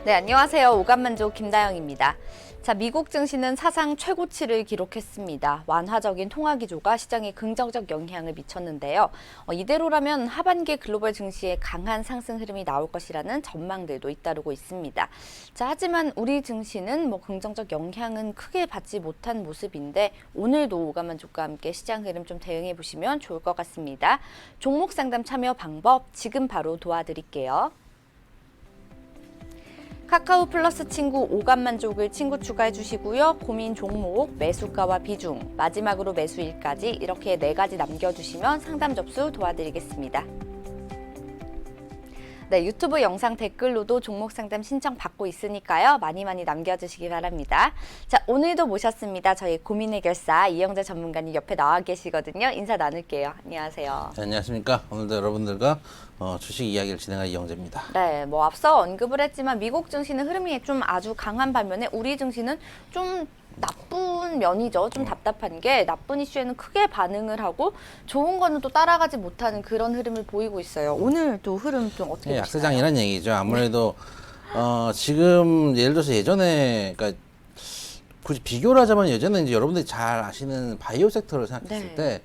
네, 안녕하세요. 오감만족 김다영입니다. 자, 미국 증시는 사상 최고치를 기록했습니다. 완화적인 통화 기조가 시장에 긍정적 영향을 미쳤는데요. 이대로라면 하반기 글로벌 증시에 강한 상승 흐름이 나올 것이라는 전망들도 잇따르고 있습니다. 자, 하지만 우리 증시는 긍정적 영향은 크게 받지 못한 모습인데 오늘도 오감만족과 함께 시장 흐름 좀 대응해 보시면 좋을 것 같습니다. 종목 상담 참여 방법 지금 바로 도와드릴게요. 카카오 플러스 친구 오감만족을 친구 추가해 주시고요. 고민 종목, 매수가와 비중, 마지막으로 매수일까지 이렇게 4가지 남겨주시면 상담 접수 도와드리겠습니다. 네, 유튜브 영상 댓글로도 종목 상담 신청 받고 있으니까요. 많이 남겨주시기 바랍니다. 자, 오늘도 모셨습니다. 저희 고민 해결사 이영재 전문가님 옆에 나와 계시거든요. 인사 나눌게요. 안녕하세요. 네, 안녕하십니까. 오늘도 여러분들과 주식 이야기를 진행할 이영재입니다. 네, 앞서 언급을 했지만 미국 증시는 흐름이 좀 아주 강한 반면에 우리 증시는 좀 나쁜 면이죠. 좀 답답한 게 나쁜 이슈에는 크게 반응을 하고 좋은 거는 또 따라가지 못하는 그런 흐름을 보이고 있어요. 오늘 또 흐름 좀 어떻게 보시나요? 약세장이란 얘기죠. 아무래도 지금 예를 들어서 예전에 그러니까 굳이 비교를 하자면 예전에 이제 여러분들이 잘 아시는 바이오 섹터를 생각했을 때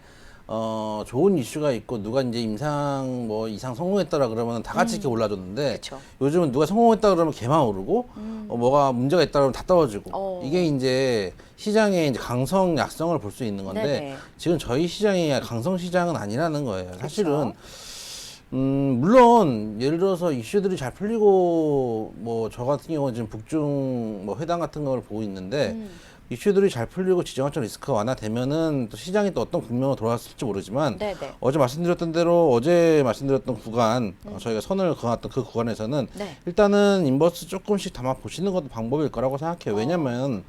좋은 이슈가 있고 누가 이제 이상 성공했더라 그러면 다 같이 이렇게 올라줬는데 그쵸. 요즘은 누가 성공했다 그러면 걔만 오르고 뭐가 문제가 있다 그러면 다 떨어지고 이게 이제 시장의 이제 강성 약성을 볼 수 있는 건데 네네. 지금 저희 시장이 강성 시장은 아니라는 거예요. 사실은 물론 예를 들어서 이슈들이 잘 풀리고 저 같은 경우는 지금 북중 회담 같은 걸 보고 있는데 이슈들이 잘 풀리고 지정학적 리스크가 완화되면은 또 시장이 또 어떤 국면으로 돌아왔을지 모르지만 네네. 어제 말씀드렸던 구간 저희가 선을 그었던 그 구간에서는 네. 일단은 인버스 조금씩 담아 보시는 것도 방법일 거라고 생각해요. 왜냐면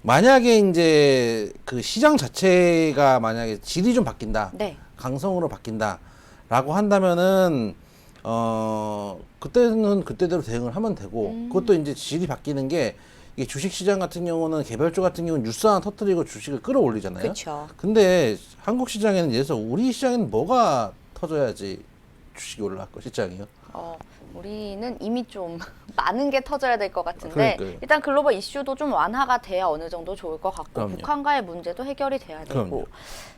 만약에 이제 그 시장 자체가 만약에 질이 좀 바뀐다, 네. 강성으로 바뀐다라고 한다면은 그때는 그때대로 대응을 하면 되고 그것도 이제 질이 바뀌는 게 이게 주식 시장 같은 경우는 개별주 같은 경우는 뉴스 하나 터뜨리고 주식을 끌어올리잖아요. 그렇죠. 근데 한국 시장에는 예를 들어서 우리 시장에는 뭐가 터져야지 주식이 올라갈 거 시장이요? 우리는 이미 좀 많은 게 터져야 될 것 같은데 그러니까요. 일단 글로벌 이슈도 좀 완화가 돼야 어느 정도 좋을 것 같고 그럼요. 북한과의 문제도 해결이 돼야 되고 그럼요.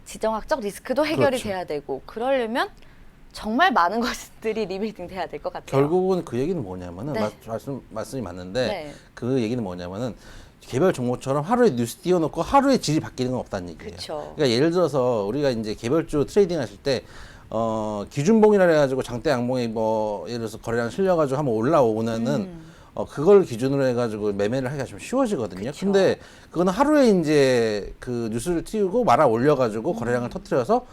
지정학적 리스크도 해결이 그렇죠. 돼야 되고 그러려면 정말 많은 것들이 리빌딩 돼야 될 것 같아요. 결국은 그 얘기는 뭐냐면은 네. 말씀이 맞는데 네. 그 얘기는 뭐냐면은 개별 종목처럼 하루에 뉴스 띄워놓고 하루에 질이 바뀌는 건 없다는 얘기예요. 그쵸. 그러니까 예를 들어서 우리가 이제 개별주 트레이딩 하실 때 기준봉이라 해가지고 장대 양봉이 예를 들어서 거래량 실려가지고 한번 올라오면은 그걸 기준으로 해가지고 매매를 하기가 좀 쉬워지거든요. 그쵸. 근데 그거는 하루에 이제 그 뉴스를 띄우고 말아 올려가지고 거래량을 터뜨려서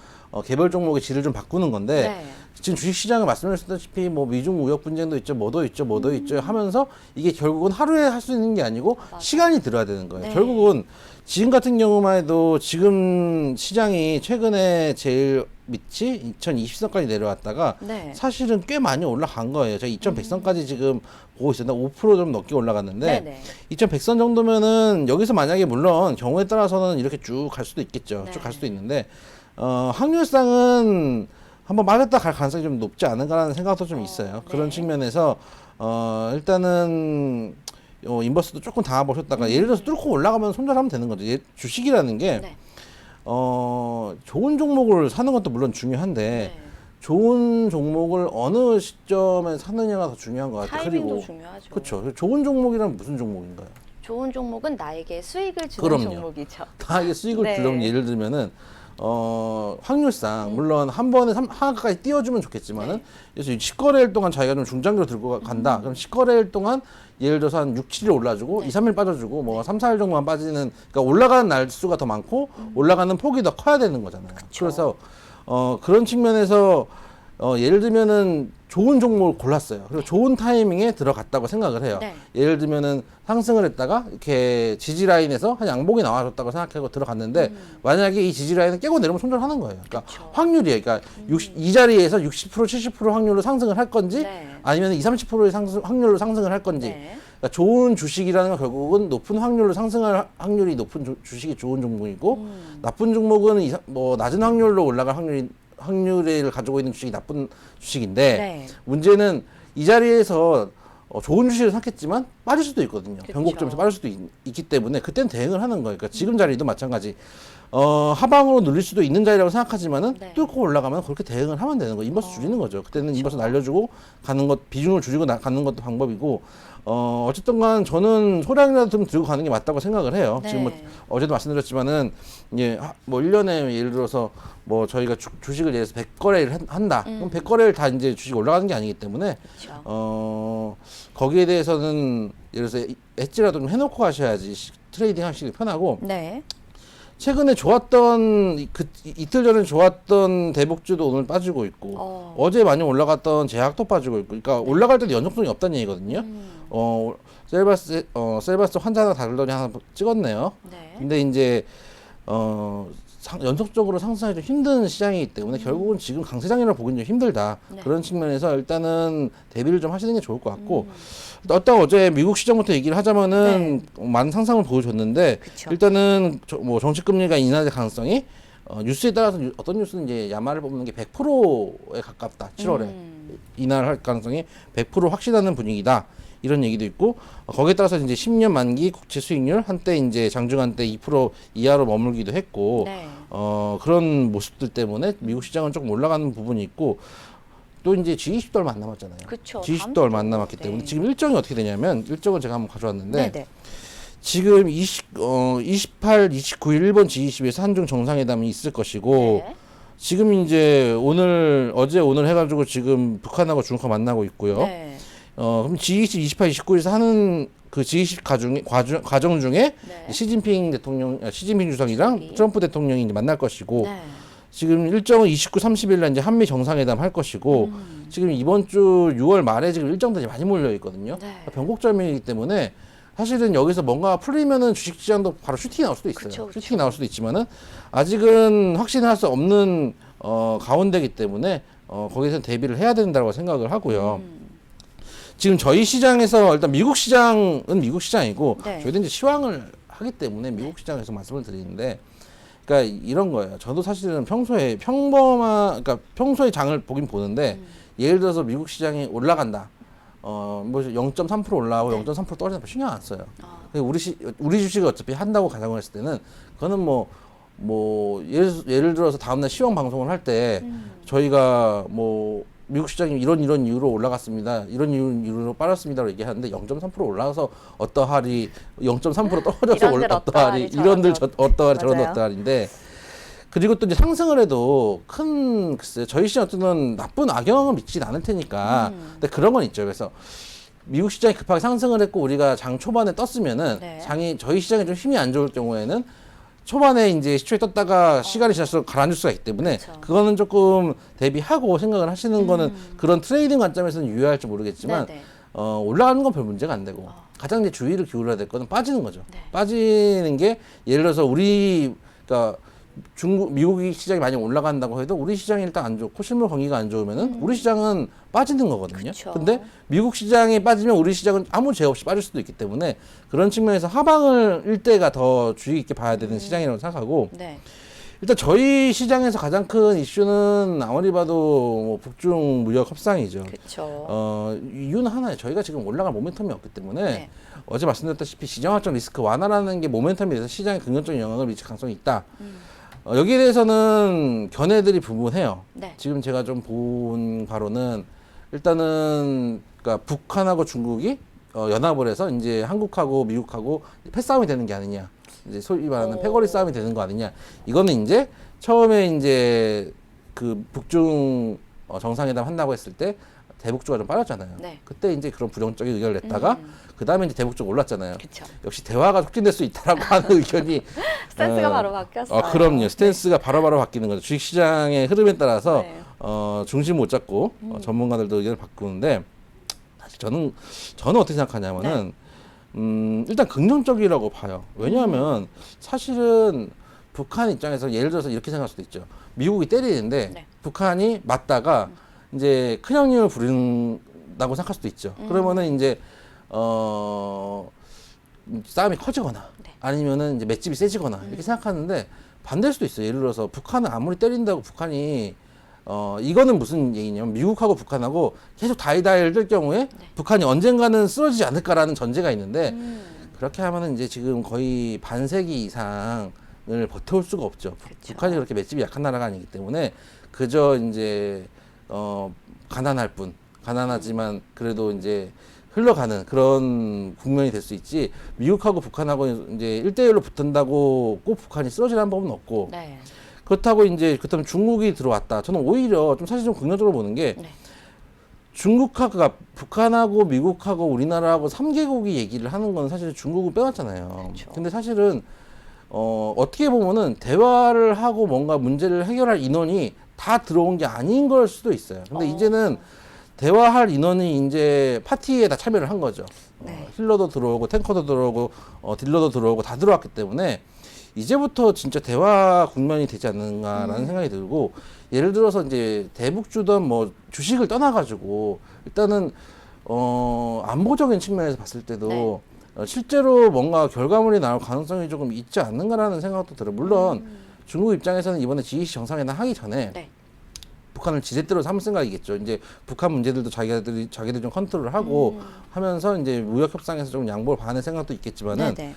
개별 종목의 질을 좀 바꾸는 건데 네. 지금 주식시장을 말씀하셨다시피 미중 무역 분쟁도 있죠, 뭐도 있죠 하면서 이게 결국은 하루에 할 수 있는 게 아니고 시간이 들어야 되는 거예요. 네. 결국은 지금 같은 경우만 해도 지금 시장이 최근에 제일 밑이 2100선까지 내려왔다가 네. 사실은 꽤 많이 올라간 거예요. 제가 2100선까지 지금 보고 있었는데 5%좀 넘게 올라갔는데 네네. 2100선 정도면은 여기서 만약에 물론 경우에 따라서는 이렇게 쭉 갈 수도 있겠죠. 네. 쭉 갈 수도 있는데 확률상은 한번 맞았다 갈 가능성이 좀 높지 않은가라는 생각도 좀 있어요. 네. 그런 측면에서 일단은 인버스도 조금 당해보셨다가 예를 들어서 뚫고 올라가면 손절하면 되는 거죠. 주식이라는 게 네. 좋은 종목을 사는 것도 물론 중요한데 네. 좋은 종목을 어느 시점에 사느냐가 더 중요한 것 같아요. 타이밍도 그리고 중요하죠. 그렇죠. 좋은 종목이란 무슨 종목인가요? 좋은 종목은 나에게 수익을 주는 그럼요. 종목이죠. 다에게 수익을 네. 주려면 예를 들면은 확률상 물론 한 번에 하나까지 띄워주면 좋겠지만은 네. 그래서 10거래일 동안 자기가 좀 중장기로 들고 간다. 그럼 10거래일 동안 예를 들어서 한 6, 7일 올라주고 네. 2, 3일 빠져주고 3, 4일 정도만 빠지는 그러니까 올라가는 날수가 더 많고 올라가는 폭이 더 커야 되는 거잖아요. 그래서 그런 측면에서 예를 들면은 좋은 종목을 골랐어요. 그리고 좋은 타이밍에 들어갔다고 생각을 해요. 네. 예를 들면은 상승을 했다가 이렇게 지지 라인에서 한 양봉이 나와줬다고 생각하고 들어갔는데 만약에 이 지지 라인을 깨고 내려면 손절하는 거예요. 그러니까 그쵸. 확률이에요. 그러니까 이 자리에서 60% 70% 확률로 상승을 할 건지 네. 아니면 20, 30%의 확률로 상승을 할 건지. 네. 그러니까 좋은 주식이라는 건 결국은 높은 확률로 상승할 확률이 높은 주식이 좋은 종목이고 나쁜 종목은 낮은 확률로 올라갈 확률을 가지고 있는 주식이 나쁜 주식인데 네. 문제는 이 자리에서 좋은 주식을 샀겠지만 빠질 수도 있거든요. 그쵸. 변곡점에서 빠질 수도 있기 때문에 그때는 대응을 하는 거예요. 그러니까 지금 자리도 마찬가지. 하방으로 눌릴 수도 있는 자리라고 생각하지만은 네. 뚫고 올라가면 그렇게 대응을 하면 되는 거예요. 인버스 줄이는 거죠. 그때는 인버스 날려주고 가는 것, 비중을 줄이고 가는 것도 방법이고, 어쨌든 간 저는 소량이라도 좀 들고 가는 게 맞다고 생각을 해요. 네. 지금 뭐 어제도 말씀드렸지만은 이제 뭐 1년에 예를 들어서 뭐 저희가 주식을 예를 들어서 100거래를 한다. 그럼 100거래를 다 이제 주식 올라가는 게 아니기 때문에 그렇죠. 거기에 대해서는 예를 들어서 엣지라도 좀 해놓고 하셔야지 트레이딩 하시기 편하고, 네. 최근에 좋았던 이틀 전에 좋았던 대복주도 오늘 빠지고 있고 어제 많이 올라갔던 제약도 빠지고 있고, 그러니까 올라갈 때도 연속성이 없다는 얘기거든요. 셀바스 환자 하나 다르더니 하나 찍었네요. 네. 근데 이제 연속적으로 상승하기 좀 힘든 시장이기 때문에 결국은 지금 강세장이라고 보기는 좀 힘들다. 네. 그런 측면에서 일단은 대비를 좀 하시는 게 좋을 것 같고, 일단 어제 미국 시장부터 얘기를 하자면은 많은 상승을 보여줬는데, 그쵸. 일단은 뭐 정책금리가 인하될 가능성이 뉴스에 따라서 어떤 뉴스는 이제 야마를 뽑는 게 100%에 가깝다. 7월에 인하를 할 가능성이 100% 확신하는 분위기다. 이런 얘기도 있고, 거기에 따라서 이제 10년 만기 국채 수익률 한때 이제 장중한 때 2% 이하로 머물기도 했고, 네. 그런 모습들 때문에 미국 시장은 조금 올라가는 부분이 있고, 또 이제 G20도 얼마 안 남았잖아요. 그쵸. G20도 다음 얼마 안 주도. 남았기 네. 때문에 지금 일정이 어떻게 되냐면, 일정은 제가 한번 가져왔는데, 네네. 지금 28, 29일 일본 G20에서 한중 정상회담이 있을 것이고, 네. 지금 이제 어제 오늘 해가지고 지금 북한하고 중국하고 만나고 있고요. 네. 그럼 G20, 28, 29에서 하는 그 G20 과정 중에 네. 시진핑 주석이랑 주석이. 트럼프 대통령이 이제 만날 것이고, 네. 지금 일정은 29, 30일 날 이제 한미 정상회담 할 것이고, 지금 이번 주 6월 말에 지금 일정들이 많이 몰려 있거든요. 네. 변곡점이기 때문에 사실은 여기서 뭔가 풀리면은 주식시장도 바로 슈팅이 나올 수도 있어요. 그쵸, 그쵸. 슈팅이 나올 수도 있지만은 아직은 확신할 수 없는 가운데기 때문에 거기서 대비를 해야 된다고 생각을 하고요. 지금 저희 시장에서 일단 미국 시장은 미국 시장이고, 네. 저희도 이제 시황을 하기 때문에 미국 시장에서 말씀을 드리는데, 그러니까 이런 거예요. 저도 사실은 평소에 그러니까 평소에 장을 보긴 보는데, 예를 들어서 미국 시장이 올라간다. 뭐 0.3% 올라가고 네. 0.3% 떨어진다. 신경 안 써요. 우리 주식을 어차피 한다고 가정을 했을 때는, 그거는 예를 들어서 다음날 시황 방송을 할 때 저희가 뭐 미국 시장이 이런 이유로 올라갔습니다. 이런 이유로 빠졌습니다라고 얘기하는데, 0.3% 올라가서 어떠하리, 0.3% 떨어져서 이런들 어떠하리, 어떠하리, 이런들 어떠하리, 저런 맞아요. 어떠하리인데, 그리고 또 이제 상승을 해도 글쎄요, 저희 시장 어쨌든 나쁜 악영향을 미치진 않을 테니까. 근데 그런 건 있죠. 그래서 미국 시장이 급하게 상승을 했고 우리가 장 초반에 떴으면은 네. 저희 시장이 좀 힘이 안 좋을 경우에는 초반에 이제 시초에 떴다가 시간이 지날수록 가라앉을 수가 있기 때문에, 그쵸. 그거는 조금 대비하고 생각을 하시는 거는 그런 트레이딩 관점에서는 유효할지 모르겠지만, 네네. 올라가는 건 별 문제가 안 되고, 가장 이제 주의를 기울여야 될 거는 빠지는 거죠. 네. 빠지는 게 예를 들어서 그러니까 미국이 시장이 많이 올라간다고 해도 우리 시장이 일단 안 좋고 실물 경기가 안 좋으면은 우리 시장은 빠지는 거거든요. 그쵸. 근데 미국 시장이 빠지면 우리 시장은 아무 죄 없이 빠질 수도 있기 때문에, 그런 측면에서 하방을 일대가 더 주의 깊게 봐야 되는 시장이라고 생각하고, 네. 일단 저희 시장에서 가장 큰 이슈는 아무리 봐도 뭐 북중 무역 협상이죠. 그쵸. 이유는 하나예요. 저희가 지금 올라갈 모멘텀이 없기 때문에, 네. 어제 말씀드렸다시피 시장화적 리스크 완화라는 게 모멘텀에 대해서 시장에 긍정적인 영향을 미칠 가능성이 있다. 여기에 대해서는 견해들이 분분해요. 네. 지금 제가 좀 본 바로는, 일단은 그러니까 북한하고 중국이 연합을 해서 이제 한국하고 미국하고 패싸움이 되는 게 아니냐, 이제 소위 말하는 패거리 싸움이 되는 거 아니냐. 이거는 이제 처음에 이제 그 북중 정상회담 한다고 했을 때 대북주가 좀 빠졌잖아요. 네. 그때 이제 그런 부정적인 의견을 냈다가 그 다음에 이제 대북주가 올랐잖아요. 그쵸. 역시 대화가 촉진될 수 있다라고 하는 의견이 스탠스가 바로 바뀌었어요. 그럼요. 스탠스가 바로바로 바뀌는 거죠. 주식시장의 흐름에 따라서 네. 중심 못 잡고 전문가들도 의견을 바꾸는데, 사실 저는 어떻게 생각하냐면은 일단 긍정적이라고 봐요. 왜냐하면 사실은 북한 입장에서 예를 들어서 이렇게 생각할 수도 있죠. 미국이 때리는데 네. 북한이 맞다가 이제 큰 형님을 부린다고 생각할 수도 있죠. 그러면은 이제 싸움이 커지거나 네. 아니면은 이제 맷집이 세지거나 이렇게 생각하는데, 반대일 수도 있어요. 예를 들어서 북한은 아무리 때린다고 북한이 이거는 무슨 얘기냐면 미국하고 북한하고 계속 다이다이를 뜰 경우에 북한이 언젠가는 쓰러지지 않을까라는 전제가 있는데 그렇게 하면은 이제 지금 거의 반세기 이상을 버텨올 수가 없죠. 북한이 그렇게 맷집이 약한 나라가 아니기 때문에 그저 이제 가난할 뿐, 가난하지만 그래도 이제 흘러가는 그런 국면이 될 수 있지. 미국하고 북한하고 이제 1대1로 붙는다고 꼭 북한이 쓰러지라는 법은 없고. 네. 그렇다고 이제 그렇다면 중국이 들어왔다. 저는 오히려 좀 사실 좀 긍정적으로 보는 게 네. 중국하고 그러니까 북한하고 미국하고 우리나라하고 3개국이 얘기를 하는 건 사실 중국은 빼왔잖아요. 그렇죠. 근데 사실은 어떻게 보면은 대화를 하고 뭔가 문제를 해결할 인원이 다 들어온 게 아닌 걸 수도 있어요. 근데 이제는 대화할 인원이 이제 파티에 다 참여를 한 거죠. 네. 힐러도 들어오고 탱커도 들어오고 딜러도 들어오고 다 들어왔기 때문에 이제부터 진짜 대화 국면이 되지 않는가라는 생각이 들고 예를 들어서 이제 대북 주던 뭐 주식을 떠나가지고 일단은 안보적인 측면에서 봤을 때도 실제로 뭔가 결과물이 나올 가능성이 조금 있지 않는가라는 생각도 들어요. 물론 중국 입장에서는 이번에 G20 정상회담 하기 전에 네. 북한을 지렛대로 삼을 생각이겠죠. 이제 북한 문제들도 자기들 좀 컨트롤을 하고 하면서 이제 무역 협상에서 좀 양보를 받는 생각도 있겠지만은 네네.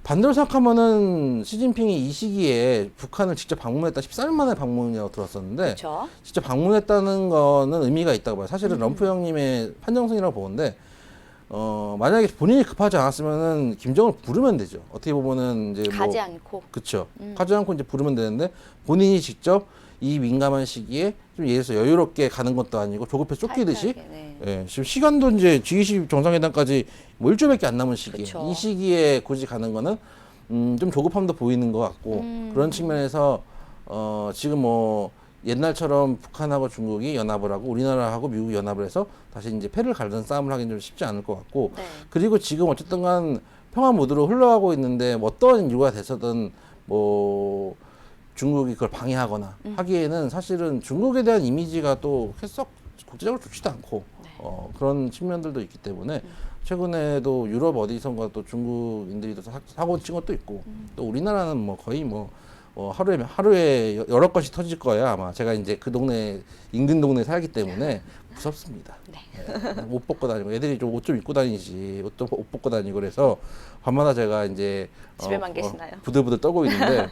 반대로 생각하면은 시진핑이 이 시기에 북한을 직접 방문했다 14년 만에 방문이라고 들었었는데 그렇죠. 직접 방문했다는 거는 의미가 있다고 봐요. 사실은 럼프 형님의 판정승이라고 보는데 만약에 본인이 급하지 않았으면은 김정을 부르면 되죠. 어떻게 보면은 이제 가지 않고. 그쵸. 가지 않고 이제 부르면 되는데 본인이 직접 이 민감한 시기에 좀 예를 들어서 여유롭게 가는 것도 아니고 조급해 쫓기듯이 살살하게, 네. 예, 지금 시간도 이제 G20 정상회담까지 뭐 일주일밖에 안 남은 시기에 그쵸. 이 시기에 굳이 가는 거는 좀 조급함도 보이는 것 같고 그런 측면에서 지금 뭐 옛날처럼 북한하고 중국이 연합을 하고 우리나라하고 미국이 연합을 해서 다시 이제 패를 갈는 싸움을 하기는 좀 쉽지 않을 것 같고 네. 그리고 지금 어쨌든 간 평화 모드로 흘러가고 있는데 뭐 어떤 이유가 돼서든 뭐 중국이 그걸 방해하거나 하기에는 사실은 중국에 대한 이미지가 또 썩 국제적으로 좋지도 않고 그런 측면들도 있기 때문에 최근에도 유럽 어디선가 또 중국인들이 또 사고 친 것도 있고 또 우리나라는 뭐 거의 뭐 하루에 여러 건씩 터질 거예요 아마. 제가 이제 그 동네 인근 동네에 살기 때문에 무섭습니다. 네. 옷 벗고 다니고 애들이 좀 옷 좀 입고 다니지 옷 벗고 다니고 그래서 밤마다 제가 이제 집에만 계시나요? 부들부들 떨고 있는데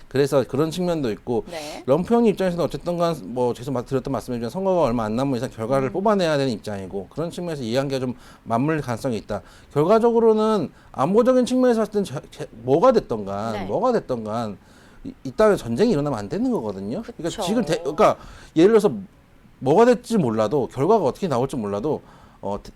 그래서 그런 측면도 있고 네. 럼프 형님 입장에서는 어쨌든 간 뭐 계속 드렸던 말씀이지만 선거가 얼마 안 남은 이상 결과를 뽑아내야 되는 입장이고 그런 측면에서 이해관계가 좀 맞물릴 가능성이 있다. 결과적으로는 안보적인 측면에서 봤을 때는 뭐가 됐던 간 이따가 전쟁이 일어나면 안 되는 거거든요. 그쵸. 그러니까 지금 그러니까 예를 들어서 뭐가 될지 몰라도 결과가 어떻게 나올지 몰라도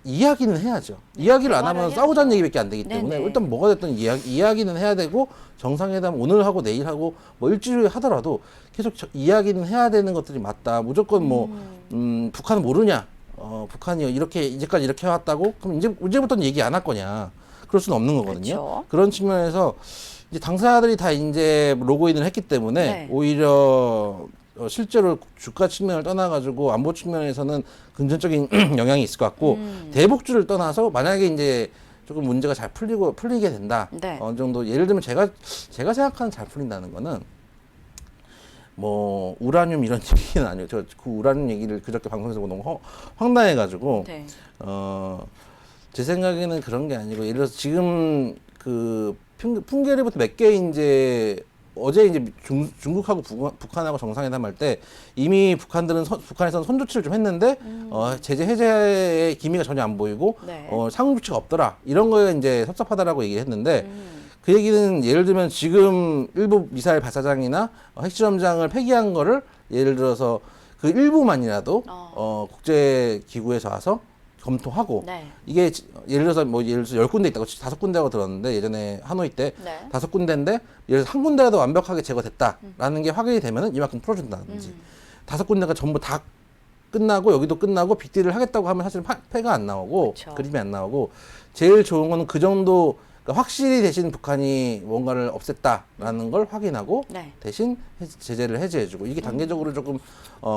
이야기는 해야죠. 이야기를 안 하면 대화를 싸우자는 해야죠. 얘기밖에 안 되기 때문에 네네. 일단 뭐가 됐든 이야기는 해야 되고 정상회담 오늘 하고 내일 하고 뭐 일주일 하더라도 계속 이야기는 해야 되는 것들이 맞다. 무조건 뭐 북한은 모르냐? 북한이 이렇게 이제까지 이렇게 해왔다고? 그럼 이제부터는 얘기 안 할 거냐? 그럴 수는 없는 거거든요. 그렇죠. 그런 측면에서 이제 당사자들이 다 이제 로그인을 했기 때문에 네. 오히려 실제로 주가 측면을 떠나가지고 안보 측면에서는 긍정적인 영향이 있을 것 같고 대북주를 떠나서 만약에 이제 조금 문제가 잘 풀리게 된다. 네. 어느 정도 예를 들면 제가 생각하는 잘 풀린다는 거는 뭐 우라늄 이런 얘기는 아니에요. 저 그 우라늄 얘기를 그저께 방송에서 보고 너무 황당해가지고 네. 제 생각에는 그런 게 아니고 예를 들어서 지금 그 풍계리부터 몇 개 이제 어제 이제 중국하고 북한하고 정상회담 할 때 이미 북한에서는 선조치를 좀 했는데 제재 해제의 기미가 전혀 안 보이고 네. 상응 조치가 없더라 이런 거에 이제 섭섭하다라고 얘기했는데 그 얘기는 예를 들면 지금 일부 미사일 발사장이나 핵실험장을 폐기한 거를 예를 들어서 그 일부만이라도 국제 기구에서 와서 검토하고 네. 이게 예를 들어서 10군데 있다고 5군데라고 들었는데 예전에 하노이 때 네. 5군데인데 예를 들어서 한 군데라도 완벽하게 제거됐다라는 게 확인이 되면은 이만큼 풀어준다든지 5군데가 전부 다 끝나고 여기도 끝나고 빅딜을 하겠다고 하면 사실 패가 안 나오고 그쵸. 그림이 안 나오고 제일 좋은 거는 그 정도 그러니까 확실히 대신 북한이 뭔가를 없앴다라는 걸 확인하고 네. 대신 제재를 해제해주고 이게 단계적으로 조금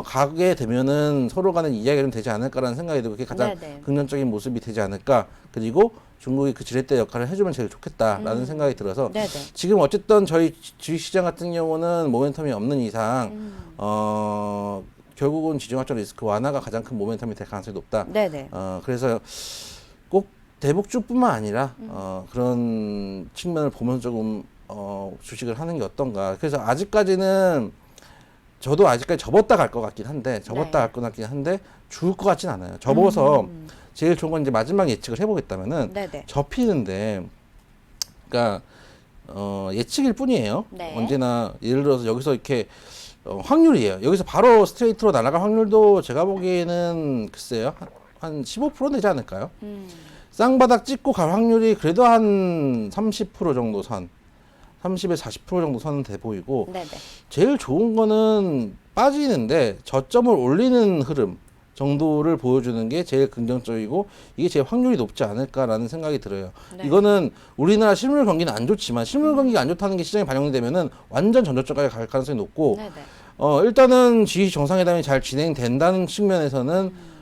가게 되면은 서로 간의 이야기가 좀 되지 않을까라는 생각이 들고 그게 가장 네네. 긍정적인 모습이 되지 않을까. 그리고 중국이 그 지렛대 역할을 해주면 제일 좋겠다라는 생각이 들어서 네네. 지금 어쨌든 저희 주식시장 같은 경우는 모멘텀이 없는 이상 결국은 지정학적 리스크 완화가 가장 큰 모멘텀이 될 가능성이 높다. 네네. 그래서 꼭 대북주뿐만 아니라 그런 측면을 보면서 조금 주식을 하는 게 어떤가. 그래서 아직까지는 저도 아직까지 접었다 갈 것 같긴 한데 접었다 네. 갈 것 같긴 한데 죽을 것 같진 않아요. 접어서 제일 좋은 건 이제 마지막 예측을 해보겠다면은 네네. 접히는데 그러니까 예측일 뿐이에요. 네. 언제나 예를 들어서 여기서 이렇게 확률이에요. 여기서 바로 스트레이트로 날아갈 확률도 제가 보기에는 글쎄요 한 15% 되지 않을까요? 쌍바닥 찍고 갈 확률이 그래도 한 30% 정도 선, 30에서 40% 정도 선은 돼 보이고 네네. 제일 좋은 거는 빠지는데 저점을 올리는 흐름 정도를 보여주는 게 제일 긍정적이고 이게 제일 확률이 높지 않을까라는 생각이 들어요. 네. 이거는 우리나라 실물 경기는 안 좋지만 실물 경기가 안 좋다는 게 시장에 반영이 되면은 완전 전저점까지 갈 가능성이 높고 네네. 일단은 G20 정상회담이 잘 진행된다는 측면에서는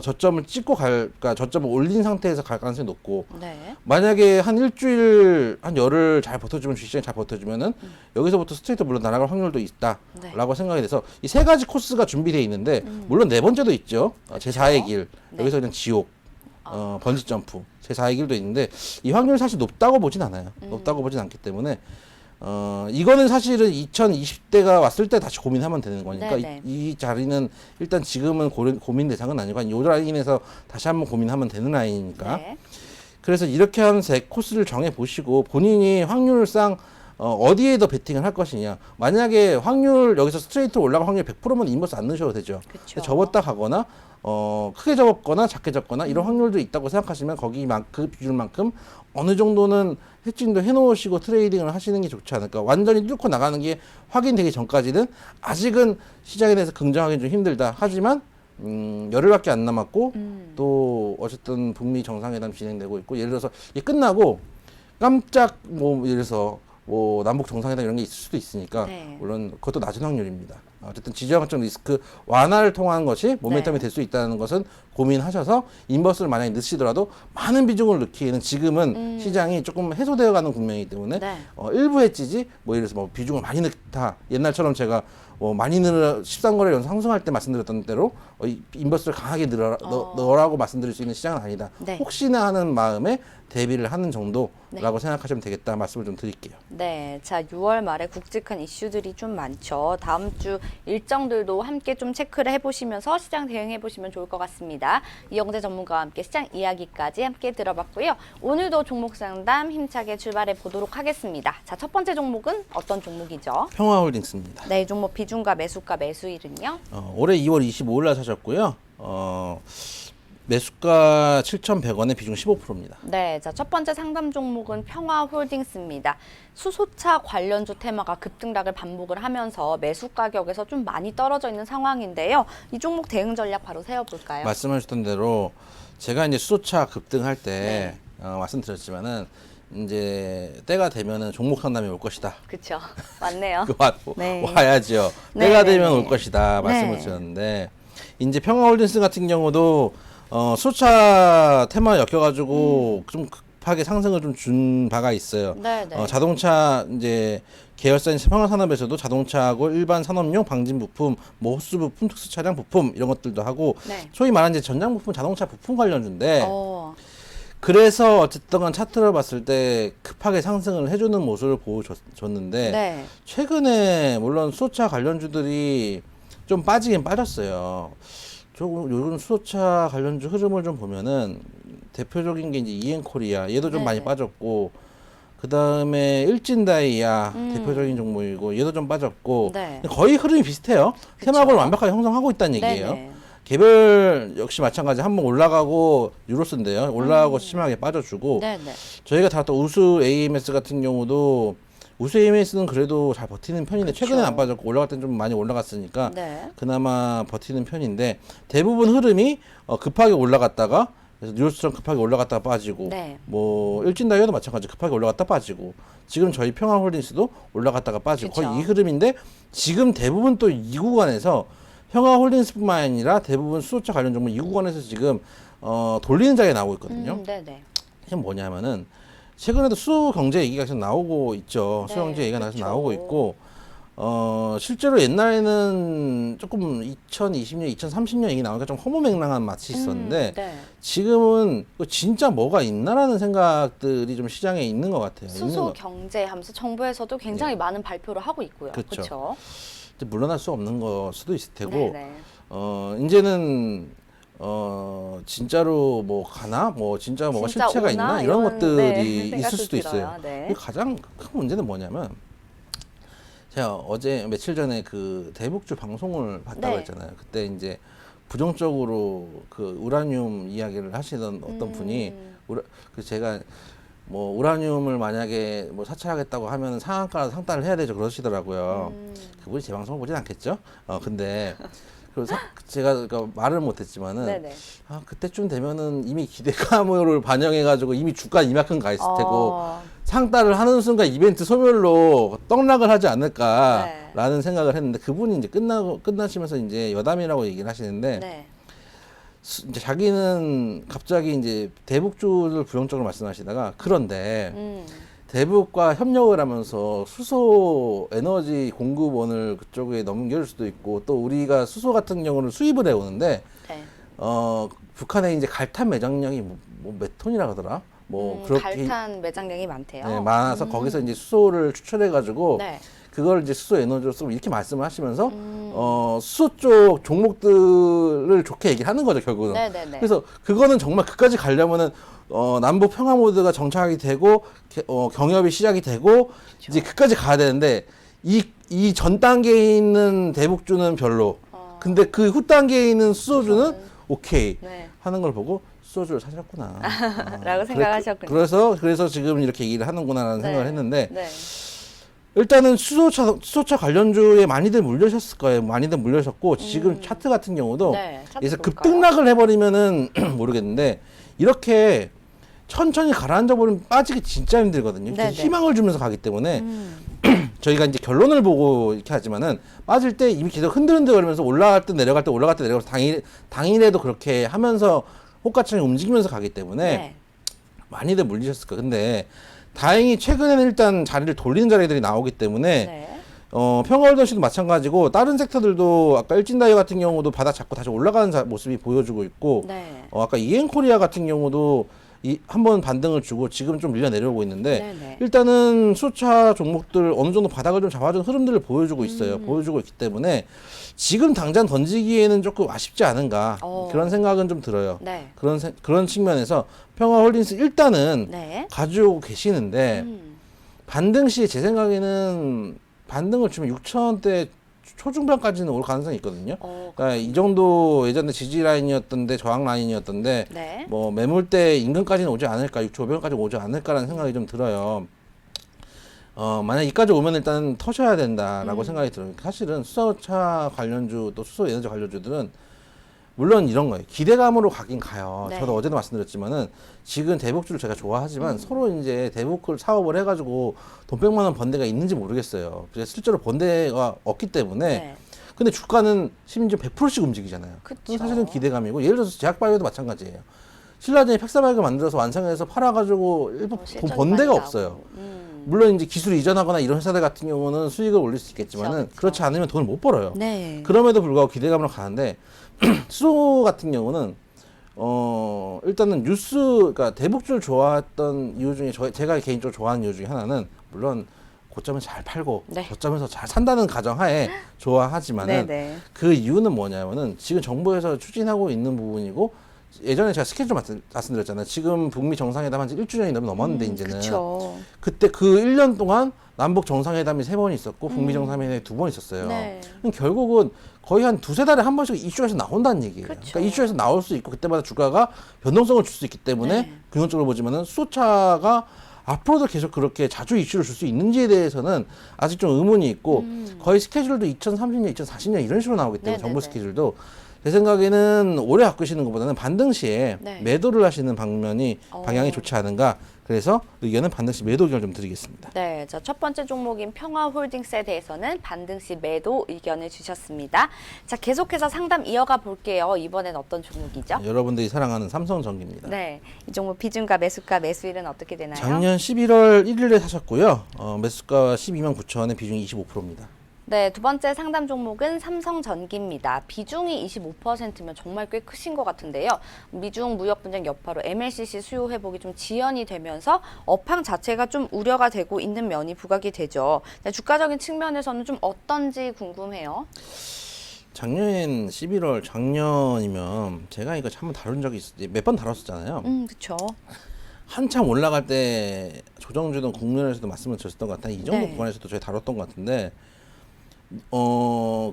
저점을 찍고 그러니까 저점을 올린 상태에서 갈 가능성이 높고 네. 만약에 한 일주일 한 열흘 잘 버텨주면 주식시장이 잘 버텨주면은 여기서부터 스트레이트 물론 날아갈 확률도 있다라고 네. 생각이 돼서 이 세 가지 코스가 준비되어 있는데 물론 네 번째도 있죠. 제4의 길 네. 여기서 그냥 지옥 번지 점프 제4의 길도 있는데 이 확률이 사실 높다고 보진 않아요. 높다고 보진 않기 때문에 이거는 사실은 2020대가 왔을 때 다시 고민하면 되는 거니까 네네. 이 자리는 일단 지금은 고민 대상은 아니고 이 라인에서 다시 한번 고민하면 되는 라인이니까 네. 그래서 이렇게 한 세 코스를 정해 보시고 본인이 확률상 어디에 더 베팅을 할 것이냐. 만약에 확률 여기서 스트레이트 올라갈 확률 100%면 인버스 안 넣으셔도 되죠. 그쵸. 접었다 가거나 크게 접었거나 작게 접거나 이런 확률도 있다고 생각하시면 그 비율만큼 어느 정도는 해칭도 해놓으시고 트레이딩을 하시는 게 좋지 않을까. 완전히 뚫고 나가는 게 확인되기 전까지는 아직은 시장에 대해서 긍정하기는 좀 힘들다. 하지만 열흘밖에 안 남았고 또 어쨌든 북미 정상회담 진행되고 있고 예를 들어서 이게 끝나고 깜짝 예를 들어서 남북 정상회담 이런 게 있을 수도 있으니까 네. 물론 그것도 낮은 확률입니다. 어쨌든 지정학적 리스크 완화를 통한 것이 모멘텀이 네. 될 수 있다는 것은 고민하셔서 인버스를 만약에 넣으시더라도 많은 비중을 넣기에는 지금은 시장이 조금 해소되어 가는 국면이기 때문에 네. 일부 해지지 예를 들어서 비중을 많이 넣다 옛날처럼 제가 많이 늘어 13거래 연속 상승할 때 말씀드렸던 대로 인버스를 강하게 넣으라고 말씀드릴 수 있는 시장은 아니다. 네. 혹시나 하는 마음에 대비를 하는 정도라고 네. 생각하시면 되겠다 말씀을 좀 드릴게요. 네, 자 6월 말에 굵직한 이슈들이 좀 많죠. 다음 주 일정들도 함께 좀 체크를 해보시면서 시장 대응해보시면 좋을 것 같습니다. 이영재 전문가와 함께 시장 이야기까지 함께 들어봤고요. 오늘도 종목 상담 힘차게 출발해 보도록 하겠습니다. 자, 첫 번째 종목은 어떤 종목이죠? 평화홀딩스입니다. 네, 종목 비중과 매수가 매수일은요? 올해 2월 25일 날 사셨고요. 매수가 7,100원에 비중 15%입니다. 네, 자, 첫 번째 상담 종목은 평화홀딩스입니다. 수소차 관련주 테마가 급등락을 반복을 하면서 매수 가격에서 좀 많이 떨어져 있는 상황인데요. 이 종목 대응 전략 바로 세워볼까요? 말씀하셨던 대로 제가 이제 수소차 급등할 때 네. 말씀드렸지만은 이제 때가 되면은 종목 상담이 올 것이다. 그렇죠. 맞네요. 네. 와야죠. 네, 때가 네, 되면 네. 올 것이다 말씀을 네. 드렸는데 이제 평화홀딩스 같은 경우도 수소차 테마 엮여가지고 좀 급하게 상승을 좀 준 바가 있어요. 네, 네. 자동차 이제 계열사인 평화산업에서도 자동차하고 일반 산업용 방진 부품, 호스 부품, 특수 차량 부품 이런 것들도 하고 네. 소위 말하는 이제 전장 부품, 자동차 부품 관련주인데 그래서 어쨌든 간 차트를 봤을 때 급하게 상승을 해주는 모습을 보여줬는데 네. 최근에 물론 수소차 관련주들이 좀 빠지긴 빠졌어요. 조금 요즘 수소차 관련주 흐름을 좀 보면은 대표적인 게 이제 이엔코리아 얘도 좀 네. 많이 빠졌고 그 다음에 일진다이아 대표적인 종목이고 얘도 좀 빠졌고 네. 거의 흐름이 비슷해요. 테마를 완벽하게 형성하고 있다는 얘기예요. 네네. 개별 역시 마찬가지 한번 올라가고 유로스인데요. 올라가고 심하게 빠져주고 네네. 저희가 다또 우수 AMS 같은 경우도 우수 AMS는 그래도 잘 버티는 편인데 그쵸. 최근에 안 빠졌고 올라갈 땐 좀 많이 올라갔으니까 네. 그나마 버티는 편인데 대부분 흐름이 급하게 올라갔다가 그래서 뉴스처럼 급하게 올라갔다가 빠지고 네. 뭐 일진다이어도 마찬가지 급하게 올라갔다 빠지고 지금 저희 평화홀딩스도 올라갔다가 빠지고 그쵸. 거의 이 흐름인데 지금 대부분 또 이 구간에서 평화홀딩스뿐만 아니라 대부분 수소차 관련 종목 이 구간에서 지금 돌리는 자리에 나오고 있거든요. 네네. 이게 뭐냐면은 최근에도 수소 경제 얘기가 계속 나오고 있죠. 수소 경제 얘기가 계속 그쵸. 나오고 있고 실제로 옛날에는 조금 2020년, 2030년 얘기 나오니까 좀 허무맹랑한 맛이 있었는데 네. 지금은 진짜 뭐가 있나라는 생각들이 좀 시장에 있는 것 같아요. 있는 수소 것. 경제 하면서 정부에서도 굉장히 많은 발표를 하고 있고요. 그쵸. 그렇죠. 이제 물러날 수 없는 거 수도 있을 테고 네네. 이제는 진짜로 뭐 가나 뭐 진짜 뭐가 진짜 실체가 오나? 있나 이런 것들이 네, 있을 생각도 수도 있어요. 들어요. 네. 가장 큰 문제는 뭐냐면 제가 어제 며칠 전에 그 대북주 방송을 봤다고 네. 했잖아요. 그때 이제 부정적으로 그 우라늄 이야기를 하시던 어떤 분이 그 제가 뭐 우라늄을 만약에 뭐 사찰하겠다고 하면 상한가 상단을 해야 되죠 그러시더라고요. 그분이 제 방송을 보진 않겠죠. 근데 그래서 제가 그러니까 말을 못했지만은 네네. 그때쯤 되면은 이미 기대감을 반영해가지고 이미 주가 이만큼 가 있을 테고 어, 상따를 하는 순간 이벤트 소멸로 떡락을 하지 않을까라는 네. 생각을 했는데 그분이 이제 끝나시면서 이제 여담이라고 얘기를 하시는데 네. 이제 자기는 갑자기 이제 대북주를 부정적으로 말씀하시다가 그런데 대북과 협력을 하면서 수소 에너지 공급원을 그쪽에 넘길 수도 있고 또 우리가 수소 같은 경우는 수입을 해 오는데 네. 북한에 이제 갈탄 매장량이 뭐 몇 톤이라 그러더라 뭐 그렇게 갈탄 매장량이 많대요. 네, 많아서 거기서 이제 수소를 추출해 가지고 네. 그걸 이제 수소 에너지로 쓰고 이렇게 말씀을 하시면서 수소 쪽 종목들을 좋게 얘기를 하는 거죠 결국은. 네네네. 그래서 그거는 정말 그까지 가려면은 남북 평화 모드가 정착이 되고 경협이 시작이 되고 이제 그까지 가야 되는데 이 전 단계에 있는 대북주는 별로. 근데 그 후 단계에 있는 수소주는 오케이 네. 하는 걸 보고 수소주를 사셨구나. 라고 생각하셨군요. 그래서 지금 이렇게 얘기를 하는구나라는 네. 생각을 했는데 네. 일단은 수소차 관련주에 많이들 물려셨을 거예요. 많이들 물려셨고 지금 차트 같은 경우도 네, 차트 여기서 볼까요? 급등락을 해버리면은 모르겠는데 이렇게 천천히 가라앉아 버리면 빠지기 진짜 힘들거든요. 네네. 희망을 주면서 가기 때문에 저희가 이제 결론을 보고 이렇게 하지만은 빠질 때 이미 계속 흔들흔들거리면서 올라갈 때 내려갈 때 올라갈 때 내려가서 당일에도 그렇게 하면서 호가창이 움직이면서 가기 때문에 네. 많이들 물리셨을 거예요. 근데 다행히 최근에는 일단 자리를 돌리는 자리들이 나오기 때문에 네. 평화홀더시도 마찬가지고 다른 섹터들도 아까 일진다이어 같은 경우도 바닥 잡고 다시 올라가는 모습이 보여주고 있고 네. 아까 이엔코리아 같은 경우도 한번 반등을 주고 지금 좀 밀려 내려오고 있는데 네네. 일단은 수차 종목들 어느 정도 바닥을 좀 잡아준 흐름들을 보여주고 있어요. 보여주고 있기 때문에 지금 당장 던지기에는 조금 아쉽지 않은가 그런 생각은 좀 들어요. 네. 그런 측면에서 평화홀딩스 일단은 네. 가지고 계시는데 반등 시 제 생각에는 반등을 주면 6천원대 초중반까지는 올 가능성이 있거든요. 그러니까 이 정도 예전에 지지 라인이었던데 저항 라인이었던데 네. 뭐 매물대 인근까지는 오지 않을까 6,500원까지 오지 않을까라는 생각이 좀 들어요. 만약 이까지 오면 일단 터셔야 된다라고 생각이 들어요. 사실은 수소차 관련주 또 수소 에너지 관련주들은 물론 이런 거예요. 기대감으로 가긴 가요. 네. 저도 어제도 말씀드렸지만은 지금 대북주를 제가 좋아하지만 서로 이제 대북을 사업을 해가지고 돈 100만 원 번 데가 있는지 모르겠어요. 실제로 번 데가 없기 때문에. 네. 근데 주가는 심지어 100%씩 움직이잖아요. 그쵸. 그건 사실은 기대감이고 예를 들어서 제약바이오도 마찬가지예요. 신라젠이 팩사바이오 만들어서 완성해서 팔아가지고 일부 돈 실적이 번 많이 데가 나오고. 없어요. 물론 이제 기술을 이전하거나 이런 회사들 같은 경우는 수익을 올릴 수 있겠지만은 그쵸. 그렇지 않으면 돈을 못 벌어요. 네. 그럼에도 불구하고 기대감으로 가는데 수소 같은 경우는 일단은 그러니까 대북주를 좋아했던 이유 중에 제가 개인적으로 좋아하는 이유 중에 하나는 물론 고점을 잘 팔고 네. 저점에서 잘 산다는 가정하에 좋아하지만은 네네. 그 이유는 뭐냐면은 지금 정부에서 추진하고 있는 부분이고 예전에 제가 스케줄 말씀드렸잖아요. 지금 북미 정상회담 한 지 1주년이 넘었는데 이제는 그쵸. 그때 그 1년 동안 남북 정상회담이 3번 있었고 북미 정상회담이 2번 있었어요. 네. 그럼 결국은 거의 한 2-3달에 한 번씩 이슈에서 나온다는 얘기예요. 그쵸. 그러니까 이슈에서 나올 수 있고 그때마다 주가가 변동성을 줄 수 있기 때문에 네. 균형적으로 보지만은 수소차가 앞으로도 계속 그렇게 자주 이슈를 줄 수 있는지에 대해서는 아직 좀 의문이 있고 거의 스케줄도 2030년, 2040년 이런 식으로 나오기 때문에 네네네. 정부 스케줄도 제 생각에는 오래 갖고 계시는 것보다는 반등시에 네. 매도를 하시는 방향이 좋지 않은가. 그래서 의견은 반등시 매도 의견을 좀 드리겠습니다. 네, 자, 첫 번째 종목인 평화홀딩스에 대해서는 반등시 매도 의견을 주셨습니다. 자, 계속해서 상담 이어가 볼게요. 이번엔 어떤 종목이죠? 여러분들이 사랑하는 삼성전기입니다. 네, 이 종목 비중가, 매수가, 매수일은 어떻게 되나요? 작년 11월 1일에 사셨고요. 매수가 12만 9천 원에 비중이 25%입니다. 네, 두 번째 상담 종목은 삼성전기입니다. 비중이 25%면 정말 꽤 크신 것 같은데요. 미중 무역 분쟁 여파로 MLCC 수요 회복이 좀 지연이 되면서 업황 자체가 좀 우려가 되고 있는 면이 부각이 되죠. 네, 주가적인 측면에서는 좀 어떤지 궁금해요. 작년엔 11월 작년이면 제가 이거 한번 다룬 적이 몇 번 다뤘었잖아요. 그렇죠. 한참 올라갈 때 조정주던 국면에서도 말씀을 드렸던 것 같아요. 이 정도 네. 구간에서도 저희 다뤘던 것 같은데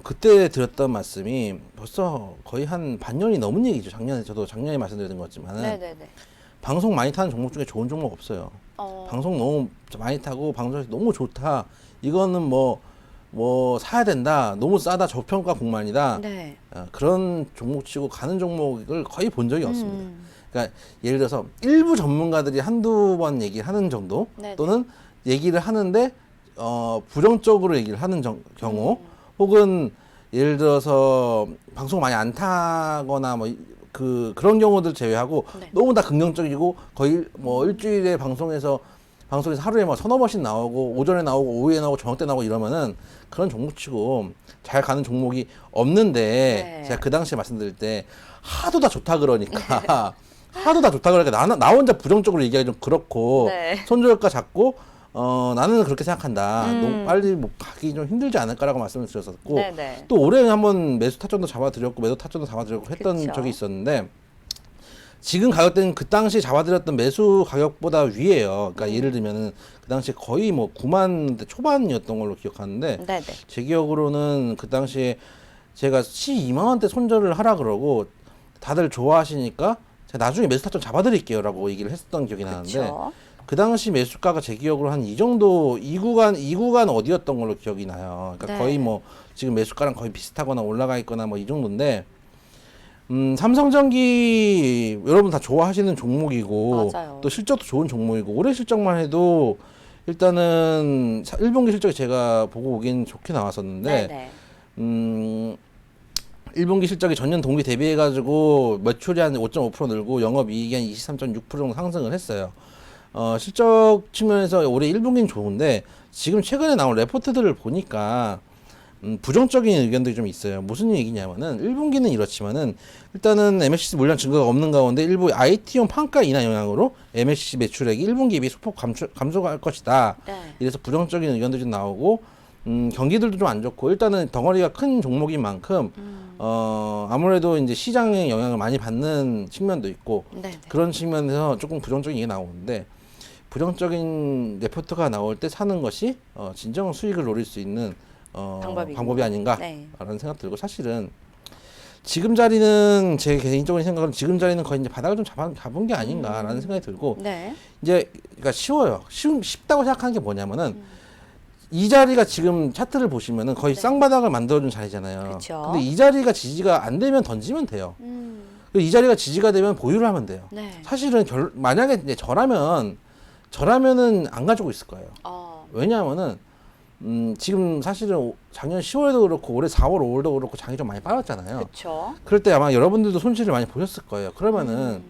그때 드렸던 말씀이 벌써 거의 한 반년이 넘은 얘기죠. 저도 작년에 말씀드렸던 것 같지만 네네네. 방송 많이 타는 종목 중에 좋은 종목 없어요. 방송 너무 많이 타고 방송에서 너무 좋다. 이거는 뭐 사야 된다. 너무 싸다. 저평가 공만이다. 네. 그런 종목 치고 가는 종목을 거의 본 적이 없습니다. 그러니까 예를 들어서 일부 전문가들이 한두 번 얘기하는 정도 네네. 또는 얘기를 하는데 부정적으로 얘기를 하는 경우 혹은 예를 들어서 방송 많이 안 타거나 그런 경우들 제외하고 네. 너무 다 긍정적이고 거의 일주일에 방송에서 하루에 서너 번씩 나오고 오전에 나오고 오후에 나오고 저녁 때 나오고 이러면은 그런 종목치고 잘 가는 종목이 없는데 네. 제가 그 당시에 말씀드릴 때 하도 다 좋다 그러니까 하도 다 좋다 그러니까 나 혼자 부정적으로 얘기하기 좀 그렇고 네. 손절가 잡고 나는 그렇게 생각한다. 너무 빨리 가기 좀 힘들지 않을까라고 말씀을 드렸었고 네네. 또 올해 한번 매수 타점도 잡아드렸고 매도 타점도 잡아드렸고 했던 그쵸. 적이 있었는데 지금 가격대는 그 당시 잡아드렸던 매수 가격보다 위에요. 그러니까 예를 들면은 그 당시에 거의 9만 대 초반이었던 걸로 기억하는데 네네. 제 기억으로는 그 당시에 제가 12만 원대 손절을 하라 그러고 다들 좋아하시니까 제가 나중에 매수 타점 잡아드릴게요라고 얘기를 했었던 기억이 나는데 그쵸. 그 당시 매수가가 제 기억으로 한 이 정도 이 구간 어디였던 걸로 기억이 나요. 그러니까 네. 거의 지금 매수가랑 거의 비슷하거나 올라가 있거나 이 정도인데 삼성전기 여러분 다 좋아하시는 종목이고 맞아요. 또 실적도 좋은 종목이고 올해 실적만 해도 일단은 1분기 실적이 제가 보고 오긴 좋게 나왔었는데 네네. 1분기 실적이 전년 동기 대비해 가지고 매출이 한 5.5% 늘고 영업이익이 한 23.6% 정도 상승을 했어요. 실적 측면에서 올해 1분기는 좋은데 지금 최근에 나온 레포트들을 보니까 부정적인 의견들이 좀 있어요. 무슨 얘기냐면은 1분기는 이렇지만은 일단은 MLCC 물량 증가가 없는 가운데 일부 IT용 판가 인하 영향으로 MLCC 매출액이 1분기 대비 소폭 감소할 것이다. 네. 이래서 부정적인 의견들이 좀 나오고 경기들도 좀 안 좋고 일단은 덩어리가 큰 종목인 만큼 아무래도 이제 시장의 영향을 많이 받는 측면도 있고 네네. 그런 측면에서 조금 부정적인 게 나오는데 부정적인 레포트가 나올 때 사는 것이 진정 수익을 노릴 수 있는 방법이 아닌가라는 네. 생각 들고 사실은 지금 자리는 제 개인적인 생각은 지금 자리는 거의 이제 바닥을 좀 잡은 게 아닌가라는 생각이 들고 네. 이제 그러니까 쉽다고 생각하는 게 뭐냐면은 이 자리가 지금 차트를 보시면은 거의 네. 쌍바닥을 만들어준 자리잖아요. 그쵸. 근데 이 자리가 지지가 안 되면 던지면 돼요. 그리고 이 자리가 지지가 되면 보유를 하면 돼요. 네. 사실은 만약에 이제 저라면은 안 가지고 있을 거예요. 왜냐하면은 지금 사실은 작년 10월에도 그렇고 올해 4월, 5월도 그렇고 장이 좀 많이 빠졌잖아요. 그렇죠. 그럴 때 아마 여러분들도 손실을 많이 보셨을 거예요. 그러면은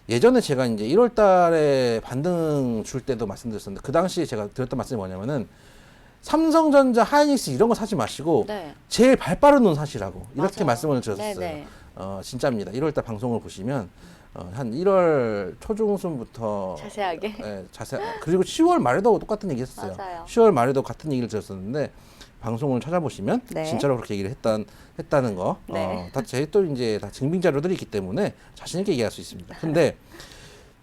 예전에 제가 이제 1월 달에 반등 줄 때도 말씀드렸었는데 그 당시에 제가 드렸던 말씀이 뭐냐면은 삼성전자, 하이닉스 이런 거 사지 마시고 네. 제일 발 빠른 돈 사시라고 이렇게 맞아요. 말씀을 드렸어요. 네네. 진짜입니다. 1월 달 방송을 보시면 한 1월 초중순부터 자세하게. 그리고 10월 말에도 똑같은 얘기 했었어요. 맞아요. 10월 말에도 같은 얘기를 드렸었는데 방송을 찾아보시면 네. 진짜로 그렇게 얘기를 했다는 거. 네. 다 제 또 이제 다 증빙 자료들이 있기 때문에 자신 있게 얘기할 수 있습니다. 근데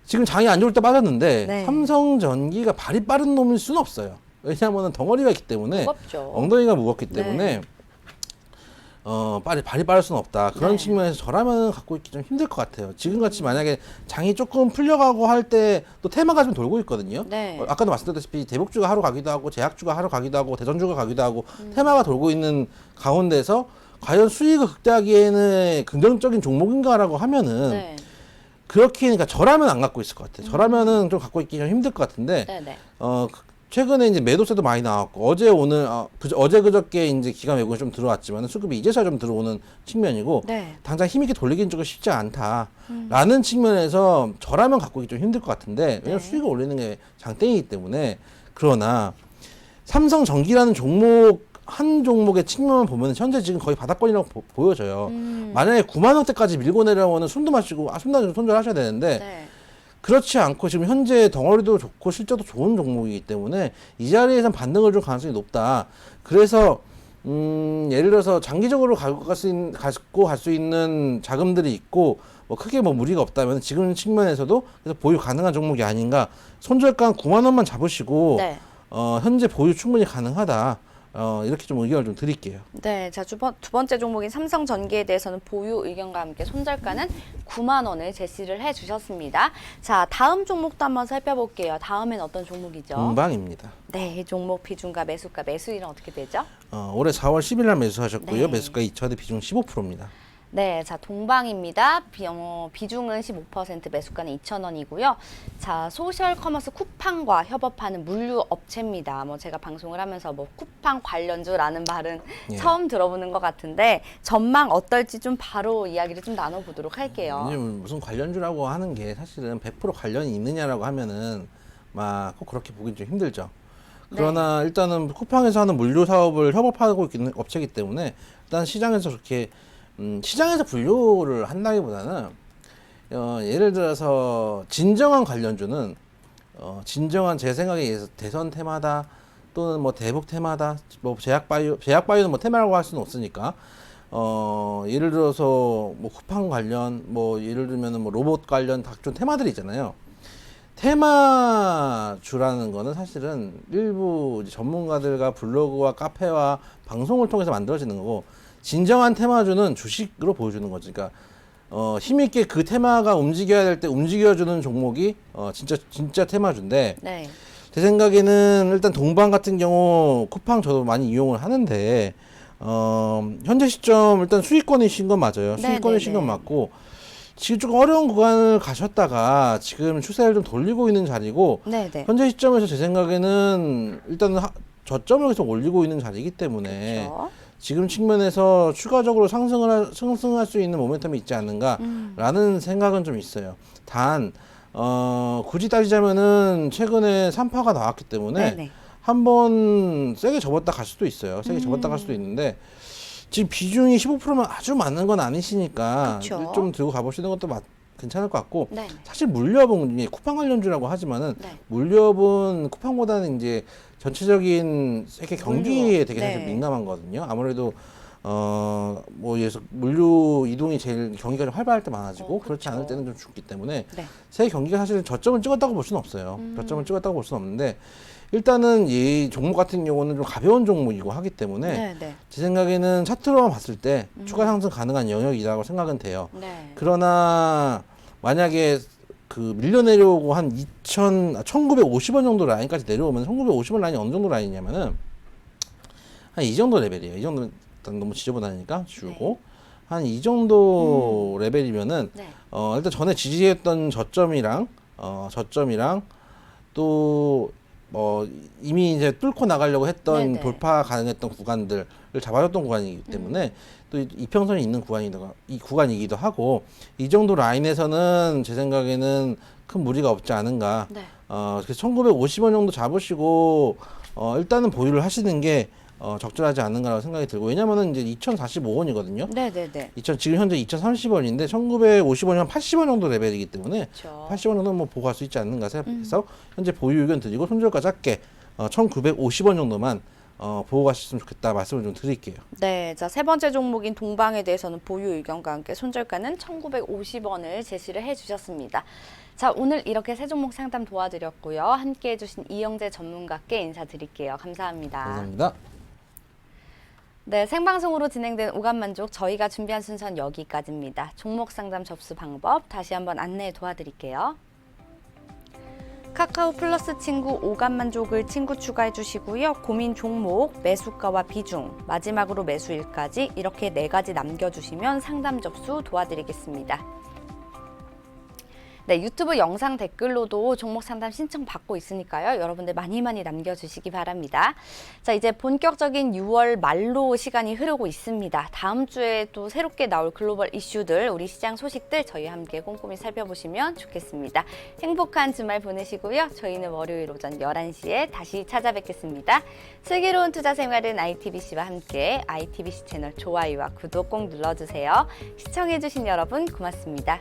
지금 장이 안 좋을 때 빠졌는데 네. 삼성전기가 발이 빠른 놈일 수는 없어요. 왜냐하면 덩어리가 있기 때문에 무겁죠. 엉덩이가 무겁기 네. 때문에 발이 빠를 수는 없다. 그런 네. 측면에서 저라면 갖고 있기 좀 힘들 것 같아요. 지금같이 만약에 장이 조금 풀려가고 할 때 또 테마가 좀 돌고 있거든요. 네. 아까도 말씀드렸다시피 대북주가 하러 가기도 하고 제약주가 하러 가기도 하고 대전주가 가기도 하고 테마가 돌고 있는 가운데서 과연 수익을 극대화하기에는 긍정적인 종목인가라고 하면은 네. 그렇게 그러니까 저라면 안 갖고 있을 것 같아요. 저라면은 좀 갖고 있기 좀 힘들 것 같은데 네네. 최근에 이제 매도세도 많이 나왔고 어제 오늘 어제 그저께 이제 기관 외국인 좀 들어왔지만 수급이 이제서야 좀 들어오는 측면이고 네. 당장 힘있게 돌리기는 조금 쉽지 않다라는 측면에서 저라면 갖고 있기 좀 힘들 것 같은데 왜냐면 수익을 올리는 게 장땡이기 때문에 그러나 삼성전기라는 종목 한 종목의 측면만 보면 현재 지금 거의 바닥권이라고 보여져요. 만약에 9만 원대까지 밀고 내려오면 숨도 마시고 숨도 손절하셔야 되는데 네. 그렇지 않고 지금 현재 덩어리도 좋고 실적도 좋은 종목이기 때문에 이 자리에선 반등을 줄 가능성이 높다. 그래서 예를 들어서 장기적으로 갖고 갈 수 있는 자금들이 있고 뭐 크게 뭐 무리가 없다면 지금 측면에서도 그래서 보유 가능한 종목이 아닌가. 손절가 9만 원만 잡으시고 네. 현재 보유 충분히 가능하다. 이렇게 좀 의견을 좀 드릴게요. 네, 자, 두 번째 종목인 삼성전기에 대해서는 보유 의견과 함께 손절가는 9만 원을 제시를 해주셨습니다. 자, 다음 종목도 한번 살펴볼게요. 다음엔 어떤 종목이죠? 동방입니다. 네, 종목 비중과 매수가, 매수일은 어떻게 되죠? 올해 4월 10일 날 매수하셨고요. 네. 매수가 2차대 비중 15%입니다. 네, 자, 동방입니다. 비중은 15%, 매수가는 2,000원이고요. 자, 소셜 커머스 쿠팡과 협업하는 물류 업체입니다. 뭐 제가 방송을 하면서 뭐 쿠팡 관련주라는 말은 예. 처음 들어보는 것 같은데 전망 어떨지 좀 바로 이야기를 좀 나눠보도록 할게요. 왜냐면 무슨 관련주라고 하는 게 사실은 100% 관련이 있느냐라고 하면은 막 꼭 그렇게 보기 좀 힘들죠. 그러나 일단은 쿠팡에서 하는 물류 사업을 협업하고 있는 업체이기 때문에 일단 시장에서 그렇게 시장에서 분류를 한다기보다는 예를 들어서 진정한 관련주는 진정한 제 생각에 의해서 대선 테마다 또는 뭐 대북 테마다 뭐 제약바이오는 뭐 테마라고 할 수는 없으니까 예를 들어서 뭐 쿠팡 관련 뭐 예를 들면은 뭐 로봇 관련 각종 테마들이 있잖아요. 테마주라는 거는 사실은 일부 이제 전문가들과 블로그와 카페와 방송을 통해서 만들어지는 거고 진정한 테마주는 주식으로 보여주는 거지. 그러니까 힘있게 그 테마가 움직여야 될 때 움직여주는 종목이 진짜 테마주인데 네. 제 생각에는 일단 동방 같은 경우 쿠팡 저도 많이 이용을 하는데 현재 시점 일단 수익권이신 건 맞아요. 네, 수익권이신 네, 건 네. 맞고 지금 조금 어려운 구간을 가셨다가 지금 추세를 좀 돌리고 있는 자리고 네, 네. 현재 시점에서 제 생각에는 일단 저점을 계속 올리고 있는 자리이기 때문에 그렇죠. 지금 측면에서 추가적으로 상승할 수 있는 모멘텀이 있지 않는가라는 생각은 좀 있어요. 단 굳이 따지자면은 최근에 3파가 나왔기 때문에 네네. 한번 세게 접었다 갈 수도 있어요. 세게 접었다 갈 수도 있는데 지금 비중이 15%면 아주 많은 건 아니시니까 그쵸. 좀 들고 가보시는 것도 괜찮을 것 같고 네. 사실 물류업은 이제 쿠팡 관련주라고 하지만은 네. 물류업은 쿠팡보다는 이제 전체적인 세계 경기에 되게 사실 네. 민감한 거거든요. 아무래도 뭐 예를 물류 이동이 제일 경기가 좀 활발할 때 많아지고 그렇지 그쵸. 않을 때는 좀 죽기 때문에 네. 세계 경기가 사실 저점을 찍었다고 볼 수는 없어요. 저점을 찍었다고 볼 수는 없는데 일단은 이 종목 같은 경우는 좀 가벼운 종목이고 하기 때문에 네, 네. 제 생각에는 차트로만 봤을 때 추가 상승 가능한 영역이라고 생각은 돼요. 네. 그러나 만약에 그 밀려 내려오고 한 1950원 정도 라인까지 내려오면 1950원 라인이 어느 정도 라인이냐면은 한 이 정도 레벨이에요. 이 정도면 일단 너무 지저분하니까 지우고 한 이 정도 레벨이면은 네. 일단 전에 지지했던 저점이랑 또 이미 이제 뚫고 나가려고 했던 네네. 돌파 가능했던 구간들을 잡아줬던 구간이기 때문에 또 이평선이 있는 구간이기도 하고 이 정도 라인에서는 제 생각에는 큰 무리가 없지 않은가. 네. 그래서 1950원 정도 잡으시고 일단은 보유를 하시는 게 적절하지 않은가라고 생각이 들고 왜냐면은 이제 2045원이거든요. 네, 네, 네. 지금 현재 2030원인데 1950원이 한 80원 정도 레벨이기 때문에 그렇죠. 80원 정도는 뭐 보고 갈 수 있지 않는가 생각해서 현재 보유 의견 드리고 손절가 작게 1950원 정도만 보고 가셨으면 좋겠다 말씀을 좀 드릴게요. 네, 자, 세 번째 종목인 동방에 대해서는 보유 의견과 함께 손절가는 1,950원을 제시를 해주셨습니다. 자, 오늘 이렇게 세 종목 상담 도와드렸고요. 함께 해주신 이영재 전문가께 인사드릴게요. 감사합니다. 감사합니다. 네, 생방송으로 진행된 오감만족 저희가 준비한 순서는 여기까지입니다. 종목 상담 접수 방법 다시 한번 안내 도와드릴게요. 카카오 플러스 친구 오감만족을 친구 추가해 주시고요. 고민 종목, 매수가와 비중, 마지막으로 매수일까지 이렇게 4가지 남겨주시면 상담 접수 도와드리겠습니다. 네, 유튜브 영상 댓글로도 종목 상담 신청 받고 있으니까요. 여러분들 많이 남겨주시기 바랍니다. 자, 이제 본격적인 6월 말로 시간이 흐르고 있습니다. 다음 주에 또 새롭게 나올 글로벌 이슈들, 우리 시장 소식들 저희와 함께 꼼꼼히 살펴보시면 좋겠습니다. 행복한 주말 보내시고요. 저희는 월요일 오전 11시에 다시 찾아뵙겠습니다. 슬기로운 투자 생활은 ITBC와 함께 ITBC 채널 좋아요와 구독 꼭 눌러주세요. 시청해주신 여러분 고맙습니다.